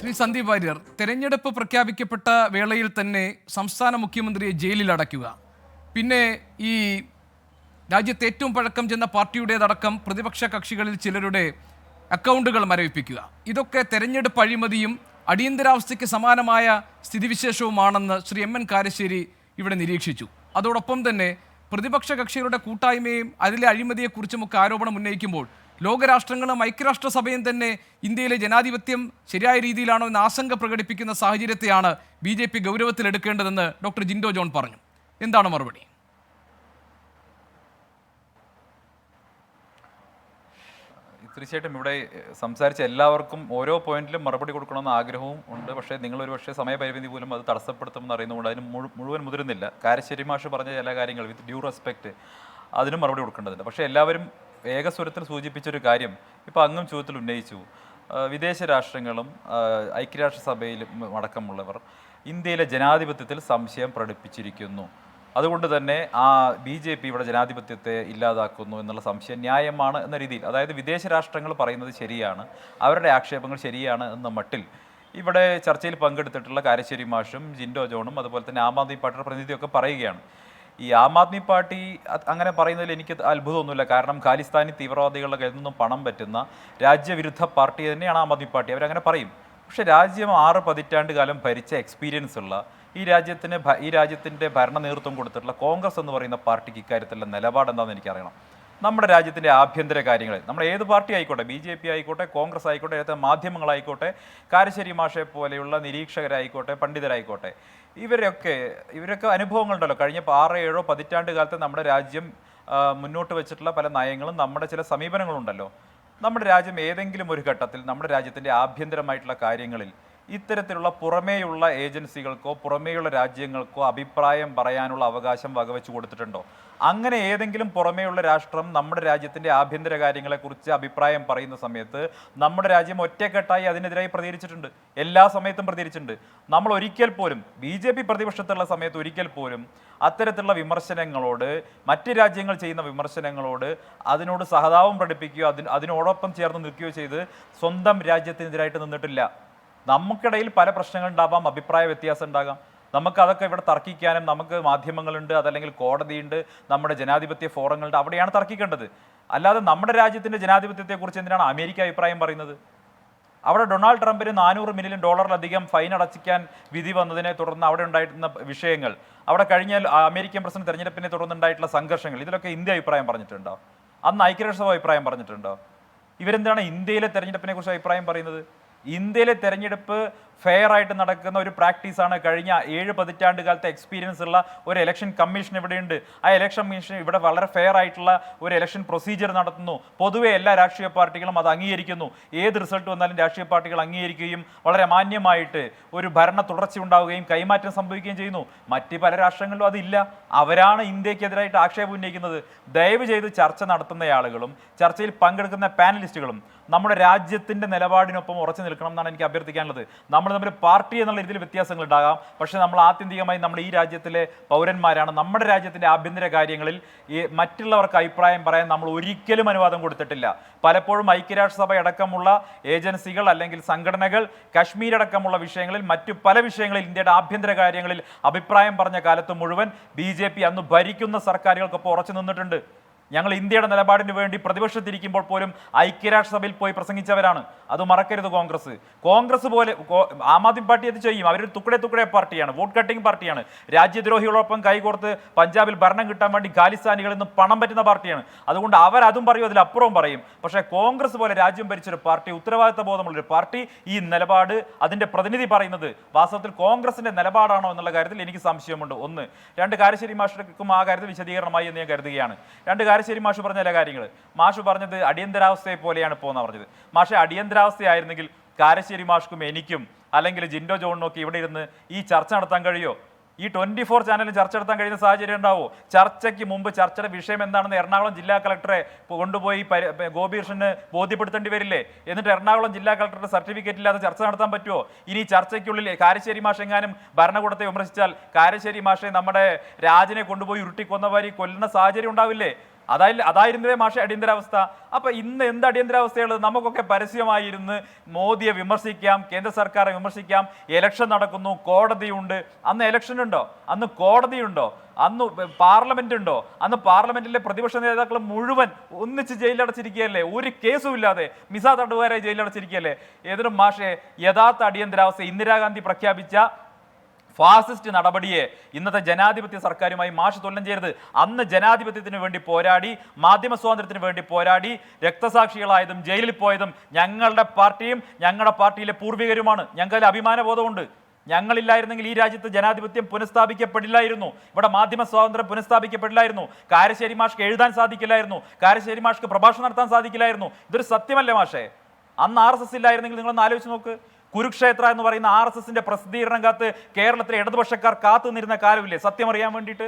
ശ്രീ സന്ദീപ് വാര്യർ, തെരഞ്ഞെടുപ്പ് പ്രഖ്യാപിക്കപ്പെട്ട വേളയിൽ തന്നെ സംസ്ഥാന മുഖ്യമന്ത്രിയെ ജയിലിൽ അടയ്ക്കുക, പിന്നെ ഈ രാജ്യത്ത് ഏറ്റവും പഴക്കം ചെന്ന പാർട്ടിയുടേതടക്കം പ്രതിപക്ഷ കക്ഷികളിൽ ചിലരുടെ അക്കൗണ്ടുകൾ മരവിപ്പിക്കുക, ഇതൊക്കെ തെരഞ്ഞെടുപ്പ് അഴിമതിയും അടിയന്തരാവസ്ഥയ്ക്ക് സമാനമായ സ്ഥിതിവിശേഷവുമാണെന്ന് ശ്രീ എം എൻ കാരശ്ശേരി ഇവിടെ നിരീക്ഷിച്ചു. അതോടൊപ്പം തന്നെ പ്രതിപക്ഷ കക്ഷികളുടെ കൂട്ടായ്മയും അതിലെ അഴിമതിയെക്കുറിച്ചുമൊക്കെ ആരോപണം ഉന്നയിക്കുമ്പോൾ ലോകരാഷ്ട്രങ്ങളും ഐക്യരാഷ്ട്രസഭയും തന്നെ ഇന്ത്യയിലെ ജനാധിപത്യം ശരിയായ രീതിയിലാണോ എന്ന് ആശങ്ക പ്രകടിപ്പിക്കുന്ന സാഹചര്യത്തെയാണ് BJP ഗൗരവത്തിലെടുക്കേണ്ടതെന്ന് ഡോക്ടർ ജിൻഡോ ജോൺ പറഞ്ഞു. എന്താണ് മറുപടി? തീർച്ചയായിട്ടും ഇവിടെ സംസാരിച്ച എല്ലാവർക്കും ഓരോ പോയിന്റിലും മറുപടി കൊടുക്കണമെന്ന് ആഗ്രഹവും ഉണ്ട്. പക്ഷേ നിങ്ങളൊരു പക്ഷേ സമയപരിമിതി പോലും അത് തടസ്സപ്പെടുത്തുമെന്ന് അറിയുന്നതുകൊണ്ട് അതിന് മുഴുവൻ മുതിരുന്നില്ല. കാരശ്ശേരി മാഷ് പറഞ്ഞ ചില കാര്യങ്ങൾ വിത്ത് ഡ്യൂ റെസ്പെക്റ്റ് അതിനും മറുപടി കൊടുക്കേണ്ടതുണ്ട്. പക്ഷേ എല്ലാവരും ഏകസ്വരത്തിൽ സൂചിപ്പിച്ചൊരു കാര്യം ഇപ്പോൾ അങ്ങും ചോദ്യത്തിൽ ഉന്നയിച്ചു. വിദേശ രാഷ്ട്രങ്ങളും ഐക്യരാഷ്ട്രസഭയിലും അടക്കമുള്ളവർ ഇന്ത്യയിലെ ജനാധിപത്യത്തിൽ സംശയം പ്രകടിപ്പിച്ചിരിക്കുന്നു. അതുകൊണ്ട് തന്നെ BJP ഇവിടെ ജനാധിപത്യത്തെ ഇല്ലാതാക്കുന്നു എന്നുള്ള സംശയം ന്യായമാണ് എന്ന രീതിയിൽ, അതായത് വിദേശ രാഷ്ട്രങ്ങൾ പറയുന്നത് ശരിയാണ്, അവരുടെ ആക്ഷേപങ്ങൾ ശരിയാണ് എന്ന മട്ടിൽ ഇവിടെ ചർച്ചയിൽ പങ്കെടുത്തിട്ടുള്ള കാരശ്ശേരി മാഷും ജിൻഡോ ജോണും അതുപോലെ തന്നെ ആം ആദ്മി പാർട്ടിയുടെ പ്രതിനിധിയൊക്കെ പറയുകയാണ്. ഈ ആം ആദ്മി പാർട്ടി അങ്ങനെ പറയുന്നതിൽ എനിക്ക് അത്ഭുതമൊന്നുമില്ല. കാരണം ഖാലിസ്ഥാനി തീവ്രവാദികളുടെ കയ്യിൽ നിന്നും പണം പറ്റുന്ന രാജ്യവിരുദ്ധ പാർട്ടി തന്നെയാണ് ആം ആദ്മി പാർട്ടി, അവരങ്ങനെ പറയും. പക്ഷേ രാജ്യം 6 പതിറ്റാണ്ട് കാലം ഭരിച്ച എക്സ്പീരിയൻസ് ഉള്ള ഈ രാജ്യത്തിൻ്റെ ഭരണ നേതൃത്വം കൊടുത്തിട്ടുള്ള കോൺഗ്രസ് എന്ന് പറയുന്ന പാർട്ടിക്ക് ഇക്കാര്യത്തിലുള്ള നിലപാട് എന്താണെന്ന് എനിക്കറിയണം. നമ്മുടെ രാജ്യത്തിൻ്റെ ആഭ്യന്തര കാര്യങ്ങൾ നമ്മൾ ഏത് പാർട്ടി ആയിക്കോട്ടെ, BJP ആയിക്കോട്ടെ, കോൺഗ്രസ് ആയിക്കോട്ടെ, ഏത് മാധ്യമങ്ങളായിക്കോട്ടെ, കാരശ്ശേരി മാഷെ പോലെയുള്ള നിരീക്ഷകരായിക്കോട്ടെ, പണ്ഡിതരായിക്കോട്ടെ, ഇവരൊക്കെ അനുഭവങ്ങളുണ്ടല്ലോ. കഴിഞ്ഞ 6-7 പതിറ്റാണ്ട് കാലത്ത് നമ്മുടെ രാജ്യം മുന്നോട്ട് വെച്ചിട്ടുള്ള പല നയങ്ങളും നമ്മുടെ ചില സമീപനങ്ങളുണ്ടല്ലോ. നമ്മുടെ രാജ്യം ഏതെങ്കിലും ഒരു ഘട്ടത്തിൽ നമ്മുടെ രാജ്യത്തിൻ്റെ ആഭ്യന്തരമായിട്ടുള്ള കാര്യങ്ങളിൽ ഇത്തരത്തിലുള്ള പുറമേയുള്ള ഏജൻസികൾക്കോ പുറമേയുള്ള രാജ്യങ്ങൾക്കോ അഭിപ്രായം പറയാനുള്ള അവകാശം വകവെച്ച് കൊടുത്തിട്ടുണ്ടോ? അങ്ങനെ ഏതെങ്കിലും പുറമേയുള്ള രാഷ്ട്രം നമ്മുടെ രാജ്യത്തിൻ്റെ ആഭ്യന്തര കാര്യങ്ങളെക്കുറിച്ച് അഭിപ്രായം പറയുന്ന സമയത്ത് നമ്മുടെ രാജ്യം ഒറ്റക്കെട്ടായി അതിനെതിരായി പ്രതികരിച്ചിട്ടുണ്ട്, എല്ലാ സമയത്തും പ്രതികരിച്ചിട്ടുണ്ട്. നമ്മൾ ഒരിക്കൽ പോലും BJP പ്രതിപക്ഷത്തുള്ള സമയത്ത് ഒരിക്കൽ പോലും അത്തരത്തിലുള്ള വിമർശനങ്ങളോട്, മറ്റ് രാജ്യങ്ങൾ ചെയ്യുന്ന വിമർശനങ്ങളോട് അതിനോട് സഹതാപം പ്രകടിപ്പിക്കുകയോ അതിനോടൊപ്പം ചേർന്ന് നിൽക്കുകയോ ചെയ്ത് സ്വന്തം രാജ്യത്തിനെതിരായിട്ട് നിന്നിട്ടില്ല. നമുക്കിടയിൽ പല പ്രശ്നങ്ങളുണ്ടാവാം, അഭിപ്രായ വ്യത്യാസം ഉണ്ടാകാം, നമുക്കതൊക്കെ ഇവിടെ തർക്കിക്കാനും നമുക്ക് മാധ്യമങ്ങളുണ്ട്, അതല്ലെങ്കിൽ കോടതിയുണ്ട്, നമ്മുടെ ജനാധിപത്യ ഫോറങ്ങളുണ്ട്, അവിടെയാണ് തർക്കിക്കേണ്ടത്. അല്ലാതെ നമ്മുടെ രാജ്യത്തിൻ്റെ ജനാധിപത്യത്തെക്കുറിച്ച് എന്തിനാണ് അമേരിക്ക അഭിപ്രായം പറയുന്നത്? അവിടെ ഡൊണാൾഡ് ട്രംപിന് $400 മില്യൺ ഫൈൻ അടച്ചിക്കാൻ വിധി വന്നതിനെ തുടർന്ന് അവിടെ ഉണ്ടായിരുന്ന വിഷയങ്ങൾ, അവിടെ കഴിഞ്ഞ അമേരിക്കൻ പ്രസിഡന്റ് തെരഞ്ഞെടുപ്പിനെ തുടർന്നുണ്ടായിട്ടുള്ള സംഘർഷങ്ങൾ, ഇതിലൊക്കെ ഇന്ത്യ അഭിപ്രായം പറഞ്ഞിട്ടുണ്ടോ? അന്ന് ഐക്യരാഷ്ട്രസഭ അഭിപ്രായം പറഞ്ഞിട്ടുണ്ടോ? ഇവരെന്താണ് ഇന്ത്യയിലെ തെരഞ്ഞെടുപ്പിനെ കുറിച്ച് അഭിപ്രായം പറയുന്നത്? ഇന്ത്യയിലെ തെരഞ്ഞെടുപ്പ് ഫെയർ ആയിട്ട് നടക്കുന്ന ഒരു പ്രാക്ടീസാണ്. കഴിഞ്ഞ 7 പതിറ്റാണ്ട് കാലത്തെ എക്സ്പീരിയൻസ് ഉള്ള ഒരു ഇലക്ഷൻ കമ്മീഷൻ ഇവിടെയുണ്ട്. ആ ഇലക്ഷൻ കമ്മീഷൻ ഇവിടെ വളരെ ഫെയർ ആയിട്ടുള്ള ഒരു ഇലക്ഷൻ പ്രൊസീജിയർ നടത്തുന്നു. പൊതുവെ എല്ലാ രാഷ്ട്രീയ പാർട്ടികളും അത് അംഗീകരിക്കുന്നു. ഏത് റിസൾട്ട് വന്നാലും രാഷ്ട്രീയ പാർട്ടികൾ അംഗീകരിക്കുകയും വളരെ മാന്യമായിട്ട് ഒരു ഭരണ തുടർച്ച ഉണ്ടാവുകയും കൈമാറ്റം സംഭവിക്കുകയും ചെയ്യുന്നു. മറ്റ് പല രാഷ്ട്രങ്ങളിലും അതില്ല. അവരാണ് ഇന്ത്യക്കെതിരായിട്ട് ആക്ഷേപം ഉന്നയിക്കുന്നത്. ദയവ് ചെയ്ത് ചർച്ച നടത്തുന്ന ആളുകളും ചർച്ചയിൽ പങ്കെടുക്കുന്ന പാനലിസ്റ്റുകളും നമ്മുടെ രാജ്യത്തിൻ്റെ നിലപാടിനൊപ്പം ഉറച്ചു നിൽക്കണം എന്നാണ് എനിക്ക് അഭ്യർത്ഥിക്കാനുള്ളത്. നമ്മൾ തമ്മിൽ പാർട്ടി എന്നുള്ള രീതിയിൽ വ്യത്യാസങ്ങൾ ഉണ്ടാകാം, പക്ഷേ നമ്മൾ ആത്യന്തികമായി നമ്മുടെ ഈ രാജ്യത്തിലെ പൗരന്മാരാണ്. നമ്മുടെ രാജ്യത്തിൻ്റെ ആഭ്യന്തര കാര്യങ്ങളിൽ മറ്റുള്ളവർക്ക് അഭിപ്രായം പറയാൻ നമ്മൾ ഒരിക്കലും അനുവാദം കൊടുത്തിട്ടില്ല. പലപ്പോഴും ഐക്യരാഷ്ട്രസഭ അടക്കമുള്ള ഏജൻസികൾ അല്ലെങ്കിൽ സംഘടനകൾ കശ്മീർ അടക്കമുള്ള വിഷയങ്ങളിൽ, മറ്റു പല വിഷയങ്ങളിൽ ഇന്ത്യയുടെ ആഭ്യന്തര കാര്യങ്ങളിൽ അഭിപ്രായം പറഞ്ഞ കാലത്ത് മുഴുവൻ BJP അന്ന് ഭരിക്കുന്ന സർക്കാരുകൾക്കൊപ്പം ഉറച്ചു നിന്നിട്ടുണ്ട്. ഞങ്ങൾ ഇന്ത്യയുടെ നിലപാടിന് വേണ്ടി പ്രതിപക്ഷത്തിരിക്കുമ്പോൾ പോലും ഐക്യരാഷ്ട്രസഭയിൽ പോയി പ്രസംഗിച്ചവരാണ്. അത് മറക്കരുത്. കോൺഗ്രസ് പോലെ ആം ആദ്മി പാർട്ടി അത് ചെയ്യും. അവരൊരു തുക്കടെ പാർട്ടിയാണ്, വോട്ട് കട്ടിംഗ് പാർട്ടിയാണ്. രാജ്യദ്രോഹികളോടൊപ്പം കൈകോർത്ത് പഞ്ചാബിൽ ഭരണം കിട്ടാൻ വേണ്ടി ഖാലിസ്ഥാനികളിൽ നിന്ന് പണം പറ്റുന്ന പാർട്ടിയാണ്. അതുകൊണ്ട് അവരതും പറയും, അതിലപ്പുറവും പറയും. പക്ഷേ കോൺഗ്രസ് പോലെ രാജ്യം ഭരിച്ചൊരു പാർട്ടി, ഉത്തരവാദിത്ത ബോധമുള്ളൊരു പാർട്ടി, ഈ നിലപാട് അതിൻ്റെ പ്രതിനിധി പറയുന്നത് വാസ്തവത്തിൽ കോൺഗ്രസിൻ്റെ നിലപാടാണോ എന്നുള്ള കാര്യത്തിൽ എനിക്ക് സംശയമുണ്ട്. 1. 2, കാരശ്ശേരി മാഷിനും ആ കാര്യത്തിൽ വിശദീകരണമായി എന്ന് ഞാൻ കരുതുകയാണ്. 2, കാരശ്ശേരി മാഷ് പറഞ്ഞ ചില കാര്യങ്ങൾ. മാഷ് പറഞ്ഞത് അടിയന്തരാവസ്ഥയെ പോലെയാണ് പോകുന്ന പറഞ്ഞത്. മാഷെ, അടിയന്തരാവസ്ഥയായിരുന്നെങ്കിൽ കാരശ്ശേരി മാഷ്ക്കും എനിക്കും അല്ലെങ്കിൽ ജിൻഡോ ജോണിനും ഒക്കെ ഇവിടെ ഇരുന്ന് ഈ ചർച്ച നടത്താൻ കഴിയോ? ഈ 24 ചാനലിൽ ചർച്ച നടത്താൻ കഴിയുന്ന സാഹചര്യം ഉണ്ടാവോ? ചർച്ചയ്ക്ക് മുമ്പ് ചർച്ചയുടെ വിഷയം എന്താണെന്ന് എറണാകുളം ജില്ലാ കളക്ടറെ കൊണ്ടുപോയി ഗോപീകൃഷ്ണന് ബോധ്യപ്പെടുത്തേണ്ടി വരില്ലേ? എന്നിട്ട് എറണാകുളം ജില്ലാ കളക്ടറുടെ സർട്ടിഫിക്കറ്റ് ഇല്ലാതെ ചർച്ച നടത്താൻ പറ്റുമോ? ഇനി ചർച്ചയ്ക്കുള്ളിൽ കാരശ്ശേരി മാഷ് എങ്ങാനും ഭരണകൂടത്തെ വിമർശിച്ചാൽ കാരശ്ശേരി മാഷെ നമ്മുടെ രാജനെ കൊണ്ടുപോയി ഉരുട്ടിക്കൊന്നവാരി കൊല്ലുന്ന സാഹചര്യം ഉണ്ടാവില്ലേ? അതായിരുന്നേ മാഷെ അടിയന്തരാവസ്ഥ. അപ്പൊ ഇന്ന് എന്ത് അടിയന്തരാവസ്ഥയുള്ളത്? നമുക്കൊക്കെ പരസ്യമായിരുന്ന് മോദിയെ വിമർശിക്കാം, കേന്ദ്ര സർക്കാരെ വിമർശിക്കാം. ഇലക്ഷൻ നടക്കുന്നു, കോടതിയുണ്ട്. അന്ന് ഇലക്ഷൻ ഉണ്ടോ? അന്ന് കോടതിയുണ്ടോ? അന്ന് പാർലമെന്റ് ഉണ്ടോ? അന്ന് പാർലമെന്റിലെ പ്രതിപക്ഷ നേതാക്കൾ മുഴുവൻ ഒന്നിച്ച് ജയിലടച്ചിരിക്കുകയല്ലേ? ഒരു കേസും ഇല്ലാതെ മിസ തടവുകാരെ ജയിലടച്ചിരിക്കുകയല്ലേ? ഏതൊരു മാഷെ, യഥാർത്ഥ അടിയന്തരാവസ്ഥ ഇന്ദിരാഗാന്ധി പ്രഖ്യാപിച്ച ഫാസിസ്റ്റ് നടപടിയെ ഇന്നത്തെ ജനാധിപത്യ സർക്കാരുമായി മാഷ് തുലനം ചെയ്യരുത്. അന്ന് ജനാധിപത്യത്തിന് വേണ്ടി പോരാടി, മാധ്യമ സ്വാതന്ത്ര്യത്തിന് വേണ്ടി പോരാടി, രക്തസാക്ഷികളായതും ജയിലിൽ പോയതും ഞങ്ങളുടെ പാർട്ടിയും ഞങ്ങളുടെ പാർട്ടിയിലെ പൂർവികരുമാണ്. ഞങ്ങൾക്ക് അഭിമാനബോധമുണ്ട്. ഞങ്ങളില്ലായിരുന്നെങ്കിൽ ഈ രാജ്യത്ത് ജനാധിപത്യം പുനഃസ്ഥാപിക്കപ്പെടില്ലായിരുന്നു. ഇവിടെ മാധ്യമ സ്വാതന്ത്ര്യം പുനഃസ്ഥാപിക്കപ്പെടില്ലായിരുന്നു. കാരശ്ശേരി മാഷ്ക്ക് എഴുതാൻ സാധിക്കില്ലായിരുന്നു. കാരശ്ശേരി മാഷ്ക്ക് പ്രഭാഷണം നടത്താൻ സാധിക്കില്ലായിരുന്നു. ഇതൊരു സത്യമല്ലേ മാഷേ? അന്ന് RSS ഇല്ലായിരുന്നെങ്കിൽ നിങ്ങളൊന്ന് ആലോചിച്ച് നോക്ക്. കുരുക്ഷേത്ര എന്ന് പറയുന്ന RSSന്റെ പ്രസിദ്ധീകരണം കാത്ത് കേരളത്തിലെ ഇടതുപക്ഷക്കാർ കാത്തു നിന്നിരുന്ന കാലമില്ലേ സത്യം അറിയാൻ വേണ്ടിയിട്ട്?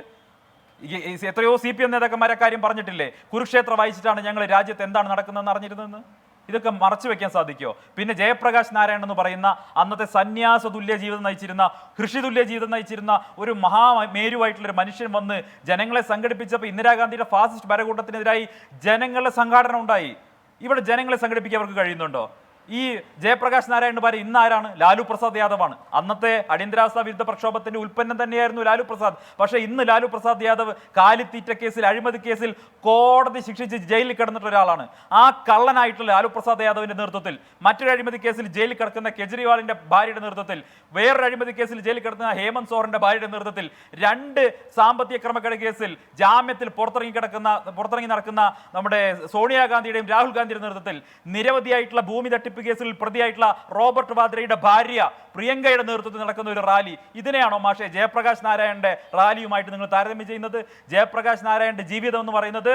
എത്രയോ CPM നേതാക്കന്മാരെ കാര്യം പറഞ്ഞിട്ടില്ലേ? കുരുക്ഷേത്ര വായിച്ചിട്ടാണ് ഞങ്ങൾ രാജ്യത്ത് എന്താണ് നടക്കുന്നതെന്ന് അറിഞ്ഞിരുന്നതെന്ന്. ഇതൊക്കെ മറച്ചു വെക്കാൻ സാധിക്കുമോ? പിന്നെ ജയപ്രകാശ് നാരായണൻ എന്ന് പറയുന്ന അന്നത്തെ സന്യാസ തുല്യ ജീവിതം നയിച്ചിരുന്ന, കൃഷി തുല്യ ജീവിതം നയിച്ചിരുന്ന ഒരു മഹാമേരുവായിട്ടുള്ളൊരു മനുഷ്യൻ വന്ന് ജനങ്ങളെ സംഘടിപ്പിച്ചപ്പോൾ ഇന്ദിരാഗാന്ധിയുടെ ഫാസിസ്റ്റ് ഭരണകൂട്ടത്തിനെതിരായി ജനങ്ങളുടെ സംഘാടനം ഉണ്ടായി. ഇവിടെ ജനങ്ങളെ സംഘടിപ്പിക്കാൻ അവർക്ക് കഴിയുന്നുണ്ടോ? ഈ ജയപ്രകാശ് നാരായണൻ ഭാര്യ ഇന്ന് ആരാണ്? ലാലു പ്രസാദ് യാദവാണ്. അന്നത്തെ അടിയന്തരാവസ്ഥ വിരുദ്ധ പ്രക്ഷോഭത്തിന്റെ ഉൽപ്പന്നം തന്നെയായിരുന്നു ലാലു പ്രസാദ്. പക്ഷേ ഇന്ന് ലാലു പ്രസാദ് യാദവ് കാലിത്തീറ്റ കേസിൽ, അഴിമതി കേസിൽ കോടതി ശിക്ഷിച്ച് ജയിലിൽ കിടന്നിട്ട് ഒരാളാണ്. ആ കള്ളനായിട്ടുള്ള ലാലു പ്രസാദ് യാദവിന്റെ നേതൃത്വത്തിൽ മറ്റൊരു അഴിമതി കേസിൽ ജയിലിൽ കിടക്കുന്ന കെജ്രിവാളിന്റെ ഭാര്യയുടെ നേതൃത്വത്തിൽ, വേറൊരു അഴിമതി കേസിൽ ജയിലിൽ കിടക്കുന്ന ഹേമന്ത് സോറന്റെ ഭാര്യയുടെ നേതൃത്വത്തിൽ, 2 സാമ്പത്തിക ക്രമക്കേട് കേസിൽ ജാമ്യത്തിൽ പുറത്തിറങ്ങി നടക്കുന്ന നമ്മുടെ സോണിയാഗാന്ധിയുടെയും രാഹുൽ ഗാന്ധിയുടെ നേതൃത്വത്തിൽ, നിരവധിയായിട്ടുള്ള ഭൂമി തട്ടിപ്പ് കേസിൽ പ്രതിയായിട്ടുള്ള റോബർട്ട് വാദ്രയുടെ ഭാര്യ പ്രിയങ്കയുടെ നേതൃത്വത്തിൽ നടക്കുന്ന ഒരു റാലി, ഇതിനെയാണോ മാഷെ ജയപ്രകാശ് നാരായണന്റെ റാലിയുമായിട്ട് നിങ്ങൾ താരതമ്യം ചെയ്യുന്നത്? ജയപ്രകാശ് നാരായണന്റെ ജീവിതം എന്ന് പറയുന്നത്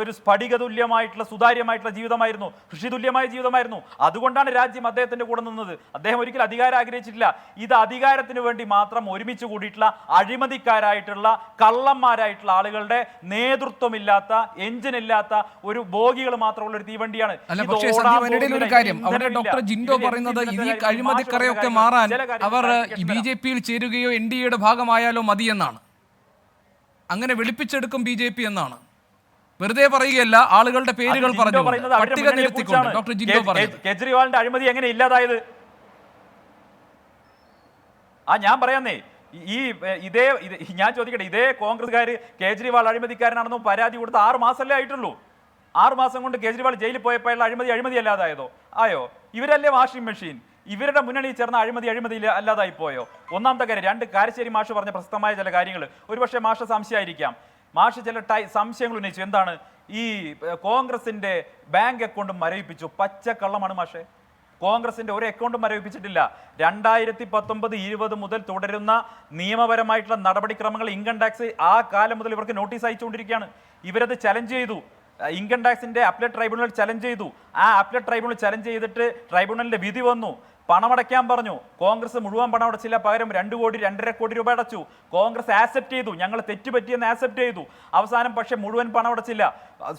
ഒരു സ്ഫടിക തുല്യമായിട്ടുള്ള സുതാര്യമായിട്ടുള്ള ജീവിതമായിരുന്നു, കൃഷി തുല്യമായ ജീവിതമായിരുന്നു. അതുകൊണ്ടാണ് രാജ്യം അദ്ദേഹത്തിന്റെ കൂടെ നിന്നത്. അദ്ദേഹം ഒരിക്കലും അധികാരം ആഗ്രഹിച്ചിട്ടില്ല. ഇത് അധികാരത്തിന് വേണ്ടി മാത്രം ഒരുമിച്ച് കൂടിയിട്ടുള്ള അഴിമതിക്കാരായിട്ടുള്ള കള്ളന്മാരായിട്ടുള്ള ആളുകളുടെ നേതൃത്വമില്ലാത്ത, എഞ്ചിനില്ലാത്ത ഒരു ബോഗികൾ മാത്രമുള്ള ഒരു തീവണ്ടിയാണ്. അവിടെ ഡോക്ടർ ജിൻഡോ പറയുന്നത് ഈ അഴിമതിക്കറയൊക്കെ മാറാൻ അവർ BJP യിൽ ചേരുകയോ NDAയുടെ ഭാഗമായാലോ മതിയെന്നാണ്. അങ്ങനെ വെളുപ്പിച്ചെടുക്കും BJP എന്നാണ്. വെറുതെ പറയുകയല്ല, ആളുകളുടെ പേരുകൾ പറഞ്ഞു പട്ടിക നിരത്തിക്കൊണ്ട് ഡോക്ടർ ജിൻഡോ പറയുന്നത്. കെജ്രിവാളിന്റെ അഴിമതി എങ്ങനെ ഇല്ലാതായത്? ഞാൻ പറയാന്നേ, ഞാൻ ചോദിക്കട്ടെ, ഇതേ കോൺഗ്രസ്സുകാർ കേജ്രിവാൾ അഴിമതിക്കാരനാണെന്നും പരാതി കൊടുത്ത് 6 മാസമല്ലേ ആയിട്ടുള്ളൂ. 6 മാസം കൊണ്ട് കേജ്രിവാൾ ജയിലിൽ പോയപ്പോഴുള്ള അഴിമതി അല്ലാതായതോ? ആയോ? ഇവരല്ലേ വാഷിംഗ് മെഷീൻ? ഇവരുടെ മുന്നണി ചേർന്ന അഴിമതി അല്ലാതായി പോയോ? ഒന്നാമത്തെ കാര്യം. 2, കാരശ്ശേരി മാഷ് പറഞ്ഞ പ്രസക്തമായ ചില കാര്യങ്ങൾ ഒരുപക്ഷെ മാഷ് സംശയമായിരിക്കാം. മാഷ് ചില സംശയങ്ങൾ ഉന്നയിച്ചു. എന്താണ്? ഈ കോൺഗ്രസിന്റെ ബാങ്ക് അക്കൗണ്ടും മരവിപ്പിച്ചു. പച്ചക്കള്ളമാണ് മാഷെ. കോൺഗ്രസിന്റെ ഒരു അക്കൗണ്ടും മരവിപ്പിച്ചിട്ടില്ല. 2019-20 മുതൽ തുടരുന്ന നിയമപരമായിട്ടുള്ള നടപടിക്രമങ്ങൾ ഇൻകം ടാക്സ് ആ കാലം മുതൽ ഇവർക്ക് നോട്ടീസ് അയച്ചുകൊണ്ടിരിക്കുകയാണ്. ഇവരത് ചലഞ്ച് ചെയ്തു. ഇൻകം ടാക്സിന്റെ അപ്പലേറ്റ് ട്രൈബ്യൂണൽ ചലഞ്ച് ചെയ്തു. ആ അപ്പലേറ്റ് ട്രൈബ്യൂണൽ ചലഞ്ച് ചെയ്തിട്ട് ട്രൈബ്യൂണലിന്റെ വിധി വന്നു. പണമടയ്ക്കാൻ പറഞ്ഞു. കോൺഗ്രസ് മുഴുവൻ പണം അടച്ചില്ല, പകരം 2 കോടി 2.5 കോടി രൂപ അടച്ചു. കോൺഗ്രസ് ആക്സെപ്റ്റ് ചെയ്തു, ഞങ്ങൾ തെറ്റുപറ്റിയെന്ന് ആക്സെപ്റ്റ് ചെയ്തു. അവസാനം പക്ഷേ മുഴുവൻ പണം അടച്ചില്ല.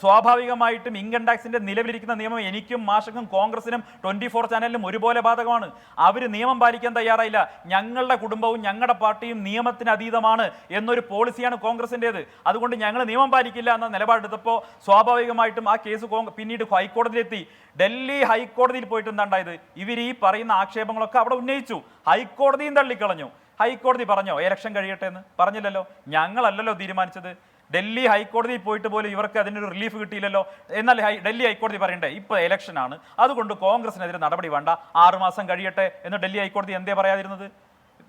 സ്വാഭാവികമായിട്ടും ഇൻകം ടാക്സിന്റെ നിലവിലിരിക്കുന്ന നിയമം എനിക്കും മാഷക്കും കോൺഗ്രസിനും 24 ചാനലിനും ഒരുപോലെ ബാധകമാണ്. അവർ നിയമം പാലിക്കാൻ തയ്യാറായില്ല. ഞങ്ങളുടെ കുടുംബവും ഞങ്ങളുടെ പാർട്ടിയും നിയമത്തിന് അതീതമാണ് എന്നൊരു പോളിസിയാണ് കോൺഗ്രസിൻ്റെത്. അതുകൊണ്ട് ഞങ്ങൾ നിയമം പാലിക്കില്ല എന്ന നിലപാടെടുത്തപ്പോൾ സ്വാഭാവികമായിട്ടും ആ കേസ് പിന്നീട് ഹൈക്കോടതിയിലെത്തി. ഡൽഹി ഹൈക്കോടതിയിൽ പോയിട്ട് എന്താണ്ടായത്? ഇവർ ഈ പറയുന്ന ആക്ഷേപങ്ങളൊക്കെ അവിടെ ഉന്നയിച്ചു. ഹൈക്കോടതിയും തള്ളിക്കളഞ്ഞു. ഹൈക്കോടതി പറഞ്ഞോ ഇലക്ഷൻ കഴിയട്ടെ എന്ന്? പറഞ്ഞില്ലല്ലോ. ഞങ്ങളല്ലല്ലോ തീരുമാനിച്ചത്. ഡൽഹി ഹൈക്കോടതിയിൽ പോയിട്ട് പോലും ഇവർക്ക് അതിനൊരു റിലീഫ് കിട്ടിയില്ലല്ലോ. എന്നാൽ ഡൽഹി ഹൈക്കോടതി പറയണ്ടേ ഇപ്പോൾ ഇലക്ഷനാണ്, അതുകൊണ്ട് കോൺഗ്രസിനെതിരെ നടപടി വേണ്ട, 6 മാസം കഴിയട്ടെ എന്ന് ഡൽഹി ഹൈക്കോടതി എന്തേ പറയാതിരുന്നത്?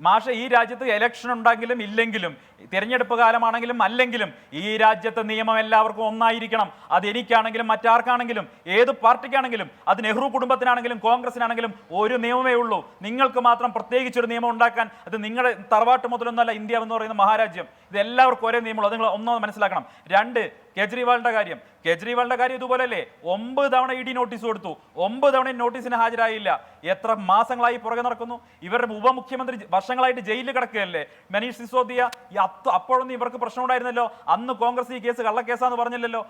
മാഷ, ഈ രാജ്യത്ത് ഇലക്ഷൻ ഉണ്ടെങ്കിലും ഇല്ലെങ്കിലും, തിരഞ്ഞെടുപ്പ് കാലമാണെങ്കിലും അല്ലെങ്കിലും, ഈ രാജ്യത്തെ നിയമം എല്ലാവർക്കും ഒന്നായിരിക്കണം. അത് എനിക്കാണെങ്കിലും മറ്റാർക്കാണെങ്കിലും ഏത് പാർട്ടിക്കാണെങ്കിലും, അത് നെഹ്റു കുടുംബത്തിനാണെങ്കിലും കോൺഗ്രസിനാണെങ്കിലും ഒരു നിയമമേ ഉള്ളൂ. നിങ്ങൾക്ക് മാത്രം പ്രത്യേകിച്ചൊരു നിയമം ഉണ്ടാക്കാൻ, അത് നിങ്ങളുടെ തറവാട്ട് മുതലൊന്നല്ല ഇന്ത്യ എന്ന് പറയുന്ന മഹാരാജ്യം. ഇത് എല്ലാവർക്കും ഒരേ നിയമമുള്ളൂ. അത് നിങ്ങൾ ഒന്നാമത് മനസ്സിലാക്കണം. 2, കേജ്രിവാളിന്റെ കാര്യം ഇതുപോലല്ലേ? 9 തവണ ED നോട്ടീസ് കൊടുത്തു. 9 തവണ നോട്ടീസിന് ഹാജരായില്ല. എത്ര മാസങ്ങളായി പുറകെ നടക്കുന്നു? ഇവരുടെ ഉപമുഖ്യമന്ത്രി വർഷങ്ങളായിട്ട് ജയിലിൽ കിടക്കുകയല്ലേ മനീഷ് സിസോദിയ. അപ്പോഴൊന്നും ഇവർക്ക് പ്രശ്നം ഉണ്ടായിരുന്നല്ലോ. അന്ന് കോൺഗ്രസ് ഈ കേസ് കള്ളക്കേസാന്ന് പറഞ്ഞില്ലല്ലോ.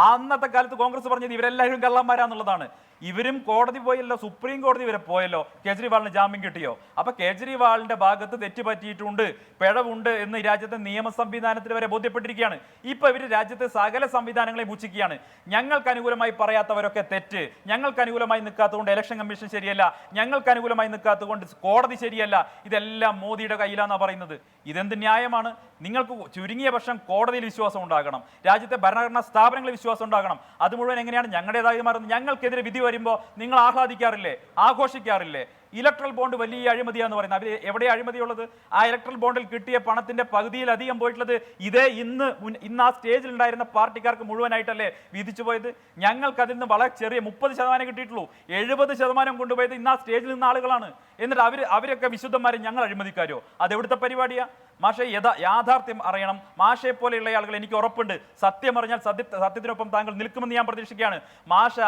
അന്നത്തെ കാലത്ത് കോൺഗ്രസ് പറഞ്ഞത് ഇവരെല്ലാവരും കള്ളന്മാരാന്നുള്ളതാണ്. ഇവരും കോടതി പോയല്ലോ, സുപ്രീം കോടതി വരെ പോയല്ലോ, കേജ്രിവാളിന് ജാമ്യം കിട്ടിയോ? അപ്പൊ കേജ്രിവാളിന്റെ ഭാഗത്ത് തെറ്റ് പറ്റിയിട്ടുണ്ട്, പിഴവുണ്ട് എന്ന് ഈ രാജ്യത്തെ നിയമ സംവിധാനത്തിൽ വരെ ബോധ്യപ്പെട്ടിരിക്കുകയാണ്. ഇപ്പൊ ഇവര് രാജ്യത്തെ സകല സംവിധാനങ്ങളെ പൂച്ചിക്കുകയാണ്. ഞങ്ങൾക്ക് അനുകൂലമായി പറയാത്തവരൊക്കെ തെറ്റ്, ഞങ്ങൾക്ക് അനുകൂലമായി നിൽക്കാത്തതുകൊണ്ട് ഇലക്ഷൻ കമ്മീഷൻ ശരിയല്ല, ഞങ്ങൾക്ക് അനുകൂലമായി നിൽക്കാത്തതുകൊണ്ട് കോടതി ശരിയല്ല, ഇതെല്ലാം മോദിയുടെ കയ്യിലാണെന്നാണ് പറയുന്നത്. ഇതെന്ത് ന്യായമാണ്? നിങ്ങൾക്ക് ചുരുങ്ങിയ പക്ഷം കോടതിയിൽ വിശ്വാസം ഉണ്ടാകണം, രാജ്യത്തെ ഭരണഘടനാ സ്ഥാപനങ്ങളിൽ വിശ്വാസം ഉണ്ടാകണം. അത് മുഴുവൻ എങ്ങനെയാണ് ഞങ്ങളുടേതായി മാറുന്നത്? ഞങ്ങൾക്കെതിരെ വിധി വരുമ്പോൾ നിങ്ങൾ ആഹ്ലാദിക്കാറില്ലേ, ആഘോഷിക്കാറില്ലേ? ഇലക്ട്രൽ ബോണ്ട് വലിയ അഴിമതിയാന്ന് പറയുന്നത്. അവർ എവിടെ അഴിമതിയുള്ളത്? ആ ഇലക്ട്രൽ ബോണ്ടിൽ കിട്ടിയ പണത്തിന്റെ പകുതിയിലധികം പോയിട്ടുള്ളത് ഇതേ ഇന്ന് ആ സ്റ്റേജിൽ ഉണ്ടായിരുന്ന പാർട്ടിക്കാർക്ക് മുഴുവനായിട്ടല്ലേ വിധിച്ചു പോയത്? ഞങ്ങൾക്ക് അതിൽ നിന്ന് വളരെ ചെറിയ 30% കിട്ടിയിട്ടുള്ളൂ. 70% കൊണ്ടുപോയത് ഇന്ന് ആ സ്റ്റേജിൽ നിന്ന ആളുകളാണ്. എന്നിട്ട് അവരൊക്കെ വിശുദ്ധന്മാരെ, ഞങ്ങൾ അഴിമതിക്കാരോ? അതെവിടുത്തെ പരിപാടിയാ? മാഷെ യാഥാർത്ഥ്യം അറിയണം. മാഷയെ പോലെയുള്ള ആളുകൾ, എനിക്ക് ഉറപ്പുണ്ട്, സത്യം അറിഞ്ഞാൽ സത്യത്തിനൊപ്പം താങ്കൾ നിൽക്കുമെന്ന് ഞാൻ പ്രതീക്ഷിക്കുകയാണ്. മാഷ്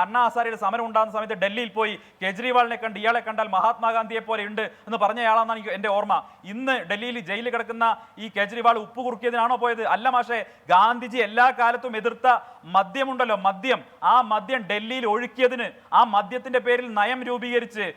അണ്ണാ ഹസാരയുടെ സമരം ഉണ്ടാകുന്ന സമയത്ത് ഡൽഹിയിൽ പോയി കേജ്രിവാളിനെ കണ്ട് ഇയാളെ കണ്ടാൽ മഹാത്മാഗാന്ധിയെ പോലെ ഉണ്ട് എന്ന് പറഞ്ഞയാളാണെന്നാണ് എനിക്ക് എൻ്റെ ഓർമ്മ. ഇന്ന് ഡൽഹിയിൽ ജയിലിൽ കിടക്കുന്ന ഈ കേജ്രിവാൾ ഉപ്പ് കുറുക്കിയതിനാണോ പോയത്? അല്ല മാഷെ, ഗാന്ധിജി എല്ലാ കാലത്തും എതിർത്ത മദ്യമുണ്ടല്ലോ, മദ്യം, ആ മദ്യം ഡൽഹിയിൽ ഒഴുക്കിയതിന്, ആ മദ്യത്തിന്റെ പേരിൽ നയം രൂപീകരിച്ച്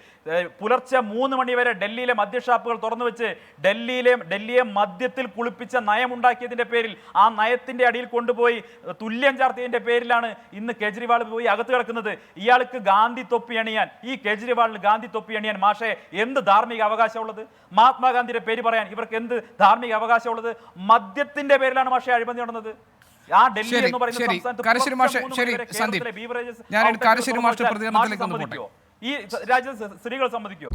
പുലർച്ചെ 3 മണി വരെ ഡൽഹിയിലെ മദ്യഷാപ്പുകൾ തുറന്നു വെച്ച് ഡൽഹിയെ മദ്യത്തിൽ കുളിപ്പിച്ച നയമുണ്ടാക്കിയതിന്റെ പേരിൽ, ആ നയത്തിന്റെ അടിയിൽ കൊണ്ടുപോയി തുല്യം ചാർത്തിയതിന്റെ പേരിലാണ് ഇന്ന് കേജ്രിവാൾ പോയി അകത്ത് കിടക്കുന്നത്. ഇയാൾക്ക് ഗാന്ധി തൊപ്പി അണിയാൻ, ഈ കേജ്രിവാളിന് ഗാന്ധി തൊപ്പി അണിയാൻ മാഷെ എന്ത് ധാർമ്മിക അവകാശമുള്ളത്? മഹാത്മാഗാന്ധിയുടെ പേര് പറയാൻ ഇവർക്ക് എന്ത് ധാർമ്മിക അവകാശമുള്ളത്? മദ്യത്തിന്റെ പേരിലാണ് മാഷെ അഴിമതി നടന്നത്. ആ ഡൽഹി എന്ന് പറയുന്ന സംസ്ഥാനത്ത് ഈ രാജ്യത്തെ സ്ത്രീകൾ സമ്മതിക്കോ?